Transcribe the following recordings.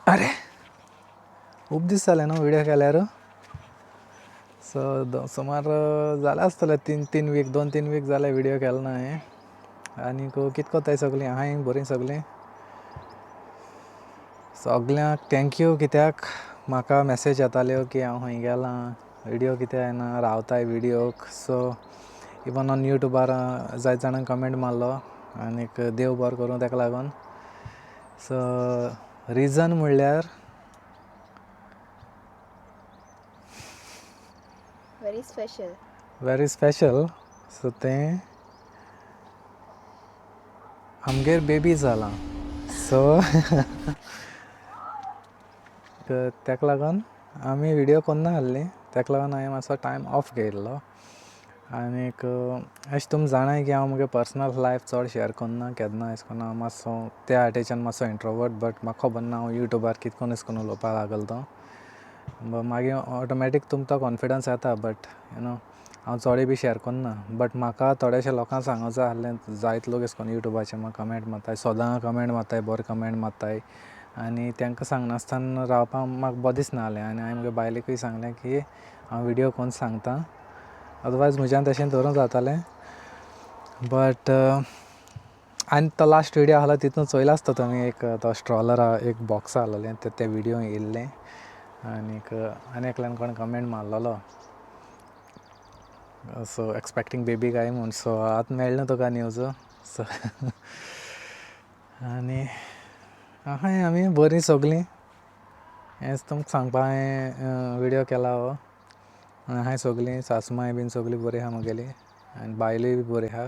अरे खूप दीस जाले न्हू व्हिडिओ केल्यार. सो सुमार जालें आसतलें 2-3 वीक जाले व्हिडिओ केलो ना हांवें. आनीक कितें कोत्ताय सगळीं आहाय बरीं सगळीं. सगल्यांक थँक्यू कित्याक म्हाका मॅसेज येताल्यो की हांव खंय गेलां, व्हिडिओ कित्याक येना, रावताय व्हिडिओक. सो इवन ऑन यूट्यूबार जायत जाणांक कमेंट मारलो आनीक देव बरो करूं ताका लागून. सो रिजन म्हणल्यार वेरी स्पेशल. सो तें आमगेर बेबी जालां. सो ताका लागून आमी व्हिडिओ कोन्ना आहली. ताका लागून हांवें मातसो टायम ऑफ घेतिल्लो. आनीक अशें तुमी जाणाय की हांव म्हगे पर्सनल लायफ चड शेअर कोन्ना केन्ना. अशें करून हांव मातसो त्या वाटेच्यान मातसो इंट्रोवर्ट. बट म्हाका खबर ना हांव यूट्यूबार कितें करून अशें करून उलोवपाक लागलो तो. मागीर ऑटोमॅटीक तुमकां तो कॉन्फिडन्स येता. बट हांव चोडय बी शेअर कोन्ना. बट म्हाका थोड्याशा लोकांक सांगूंक जाय आहलें. जायत लोक अशें करून यूट्यूबाचेर म्हाका कमेंट मारताय, सदां कमेंट मारताय, बरें कमेंट मारताय. आनी तांकां सांगनासतना रावपाक म्हाका बरें दिसना जालें. आनी हांवें म्हगे बायलेकूय सांगलें की हांव व्हिडिओ करून सांगतां, अदरवायज म्हज्यान तशें दवरूंक जातालें. बट आनी तो लास्ट व्हिडिओ आहलो तितून चोयला आसता तुमी एक तो स्ट्रॉलरा एक बॉक्स आहलोलें ते व्हिडिओ येयल्लें. आनीक आनी एकल्यान कोण कमेंट मारलोलो सो एक्सपेक्टींग बेबी काय म्हूण. सो आतां मेळ्ळें तुका न्यूज. सो आनी आहाय आमी बरीं सगळीं. हेंच तुमकां सांगपा हांवें व्हिडिओ केला हो. आहाय सगळीं, सासूमांय बीन सगळीं बरीं आहा म्हगेलीं. आनी बायलूय बी बरी आहा.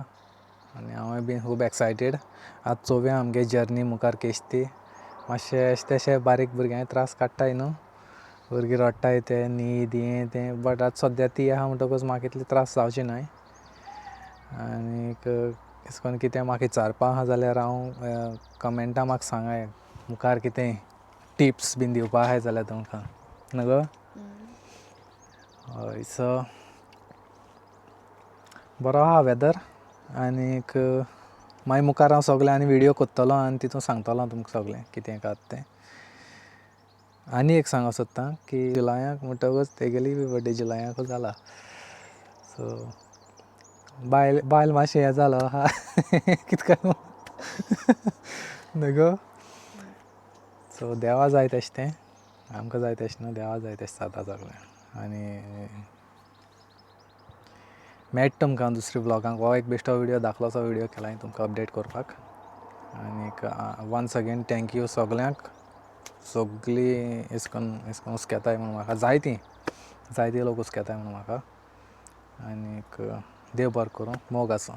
आनी हांवूय बीन खूब एक्सायटेड. आतां चोवया आमगे जर्नी मुखार केशी ती. मातशें अशें तेशें बारीक भुरग्यांय त्रास काडटाय न्हू. भुरगीं रडटाय ते न्हीद हें तें. बट आतां सद्द्या ती आहा म्हणटकूच म्हाका इतले त्रास जावचे नाय. आनीक अशें करून कितें म्हाका विचारपा आहा जाल्यार हांव कमेंटा म्हाका सांगाय. मुखार कितें टिप्स बीन दिवपा आहाय जाल्यार तुमकां न्हू गो. हय सो बरो आहा वेदर. आनीक मागीर मुखार हांव सगळें आनी व्हिडिओ कोत्तलों आनी तितून सांगतलों तुमकां सगळें कितें आहा तें. आनी एक सांगूंक सोदतां की जुलायाक म्हणटकूच तेगेली बी बर्थडे जुलायाकूच जाला. सो बायल मातशें हें जालो आहा कितें काय न्हू गो. सो देवा जाय तेशें तें. आमकां जाय तशें न्हू, देवा जाय तशें जाता सगळें. आनी मेळटा तुमकां दुसऱ्या ब्लॉगांक. हो एक बेश्टो व्हिडिओ धाकलोसो व्हिडिओ केला हांवें तुमकां अपडेट करपाक. आनीक वन्स अगेन थँक्यू सगल्यांक. सगळीं अशें करून उस्केताय म्हूण म्हाका. जायतीं लोक उस्केताय म्हूण म्हाका. आनीक देव बरें करूं. मोग आसूं.